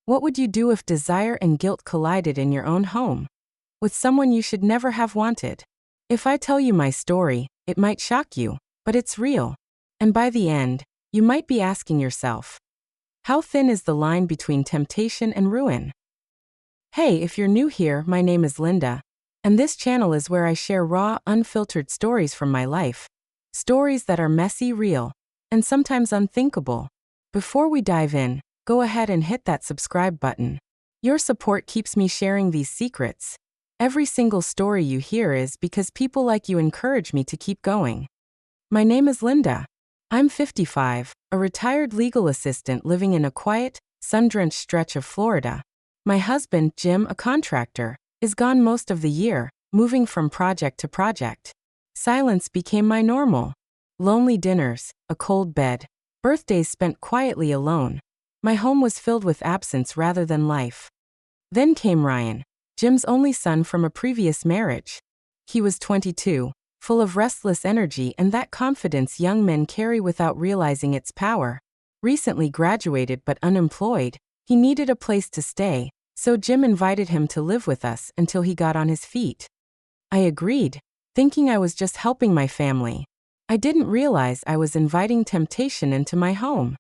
What would you do if desire and guilt collided in your own home? With someone you should never have wanted? If I tell you my story, it might shock you, but it's real. And by the end, you might be asking yourself, how thin is the line between temptation and ruin? Hey, if you're new here, my name is Linda, and this channel is where I share raw, unfiltered stories from my life. Stories that are messy, real, and sometimes unthinkable. Before we dive in, go ahead and hit that subscribe button. Your support keeps me sharing these secrets. Every single story you hear is because people like you encourage me to keep going. My name is Linda. I'm 55, a retired legal assistant living in a quiet, sun-drenched stretch of Florida. My husband, Jim, a contractor, is gone most of the year, moving from project to project. Silence became my normal. Lonely dinners, a cold bed, birthdays spent quietly alone. My home was filled with absence rather than life. Then came Ryan, Jim's only son from a previous marriage. He was 22, full of restless energy and that confidence young men carry without realizing its power. Recently graduated but unemployed, he needed a place to stay, so Jim invited him to live with us until he got on his feet. I agreed, thinking I was just helping my family. I didn't realize I was inviting temptation into my home.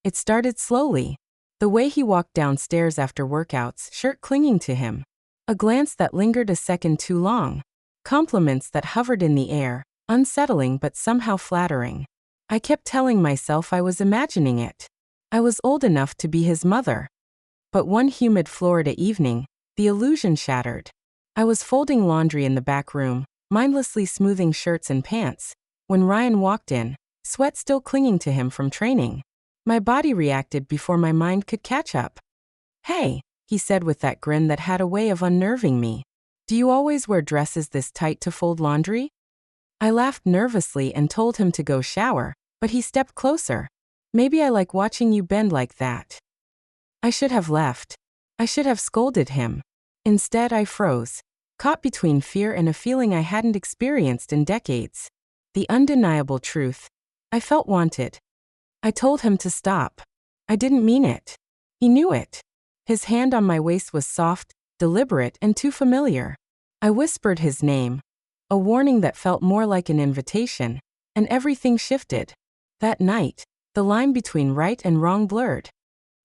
It started slowly. The way he walked downstairs after workouts, shirt clinging to him. A glance that lingered a second too long. Compliments that hovered in the air, unsettling but somehow flattering. I kept telling myself I was imagining it. I was old enough to be his mother. But one humid Florida evening, the illusion shattered. I was folding laundry in the back room, mindlessly smoothing shirts and pants, when Ryan walked in, sweat still clinging to him from training. My body reacted before my mind could catch up. "Hey," he said with that grin that had a way of unnerving me. "Do you always wear dresses this tight to fold laundry?" I laughed nervously and told him to go shower, but he stepped closer. "Maybe I like watching you bend like that." I should have left. I should have scolded him. Instead, I froze, caught between fear and a feeling I hadn't experienced in decades. The undeniable truth. I felt wanted. I told him to stop. I didn't mean it. He knew it. His hand on my waist was soft, deliberate, and too familiar. I whispered his name, a warning that felt more like an invitation, and everything shifted. That night, the line between right and wrong blurred.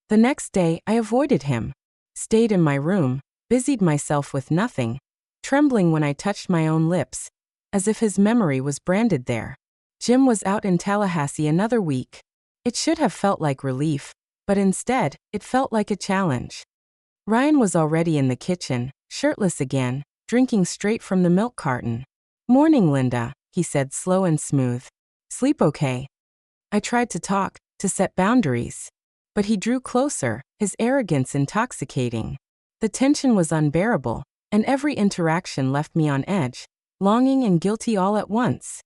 The next day, I avoided him, stayed in my room, busied myself with nothing, trembling when I touched my own lips, as if his memory was branded there. Jim was out in Tallahassee another week. It should have felt like relief, but instead, it felt like a challenge. Ryan was already in the kitchen, shirtless again, drinking straight from the milk carton. "Morning, Linda," he said slow and smooth. "Sleep okay?" I tried to talk, to set boundaries. But he drew closer, his arrogance intoxicating. The tension was unbearable, and every interaction left me on edge, longing and guilty all at once.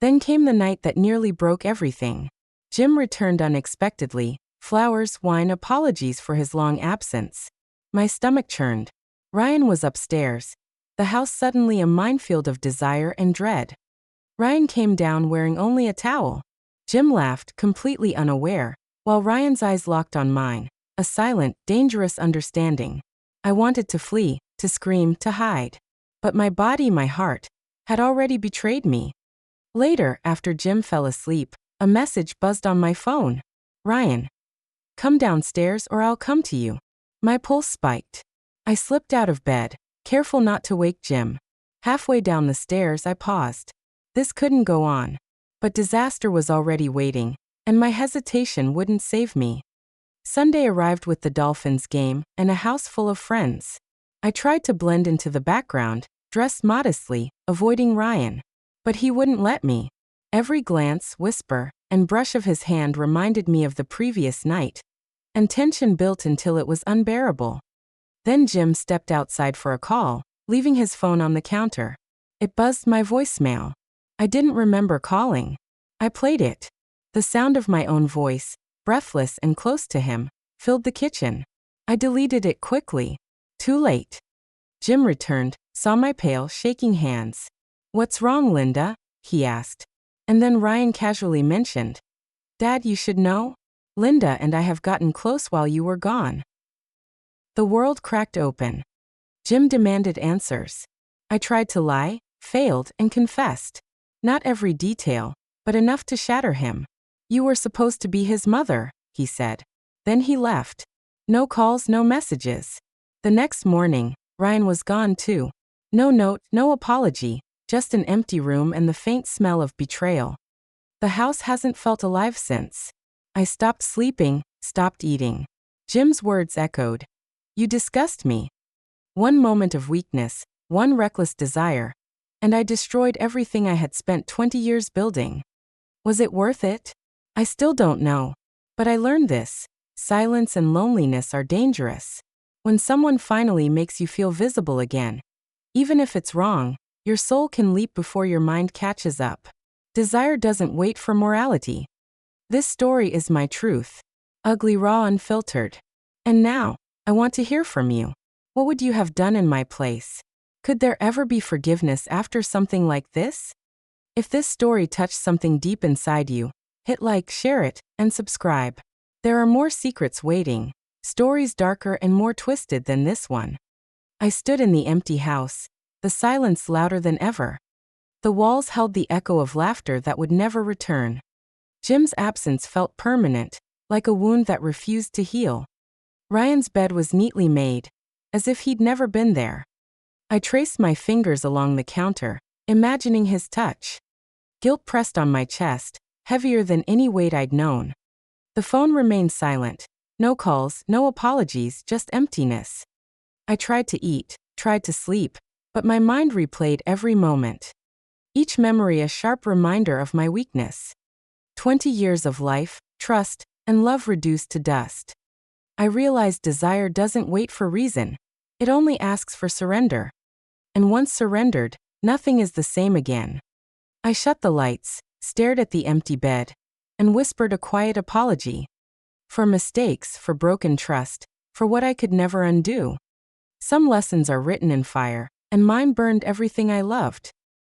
Then came the night that nearly broke everything. Jim returned unexpectedly, flowers, wine, apologies for his long absence. My stomach churned. Ryan was upstairs. The house suddenly a minefield of desire and dread. Ryan came down wearing only a towel. Jim laughed, completely unaware, while Ryan's eyes locked on mine, a silent, dangerous understanding. I wanted to flee, to scream, to hide. But my body, my heart, had already betrayed me. Later, after Jim fell asleep, a message buzzed on my phone. "Ryan, come downstairs or I'll come to you." My pulse spiked. I slipped out of bed, careful not to wake Jim. Halfway down the stairs, I paused. This couldn't go on. But disaster was already waiting, and my hesitation wouldn't save me. Sunday arrived with the Dolphins game and a house full of friends. I tried to blend into the background, dressed modestly, avoiding Ryan. But he wouldn't let me. Every glance, whisper, and brush of his hand reminded me of the previous night, and tension built until it was unbearable. Then Jim stepped outside for a call, leaving his phone on the counter. It buzzed my voicemail. I didn't remember calling. I played it. The sound of my own voice, breathless and close to him, filled the kitchen. I deleted it quickly. Too late. Jim returned, saw my pale, shaking hands. "What's wrong, Linda?" he asked. And then Ryan casually mentioned, "Dad, you should know? Linda and I have gotten close while you were gone." The world cracked open. Jim demanded answers. I tried to lie, failed, and confessed. Not every detail, but enough to shatter him. You were supposed to be his mother, he said. Then he left. No calls, no messages. The next morning, Ryan was gone too. No note, no apology, just an empty room and the faint smell of betrayal. The house hasn't felt alive since. I stopped sleeping, stopped eating. Jim's words echoed. You disgust me. One moment of weakness, one reckless desire, and I destroyed everything I had spent 20 years building. Was it worth it? I still don't know. But I learned this. Silence and loneliness are dangerous. When someone finally makes you feel visible again, even if it's wrong, your soul can leap before your mind catches up. Desire doesn't wait for morality. This story is my truth. Ugly, raw, unfiltered. And now, I want to hear from you. What would you have done in my place? Could there ever be forgiveness after something like this? If this story touched something deep inside you, hit like, share it, and subscribe. There are more secrets waiting, stories darker and more twisted than this one. I stood in the empty house, the silence louder than ever. The walls held the echo of laughter that would never return. Jim's absence felt permanent, like a wound that refused to heal. Ryan's bed was neatly made, as if he'd never been there. I traced my fingers along the counter, imagining his touch. Guilt pressed on my chest, heavier than any weight I'd known. The phone remained silent. No calls, no apologies, just emptiness. I tried to eat, tried to sleep, but my mind replayed every moment. Each memory a sharp reminder of my weakness. 20 years of life, trust, and love reduced to dust. I realized desire doesn't wait for reason. It only asks for surrender. And once surrendered, nothing is the same again. I shut the lights, stared at the empty bed, and whispered a quiet apology. For mistakes, for broken trust, for what I could never undo. Some lessons are written in fire, and mine burned everything I loved.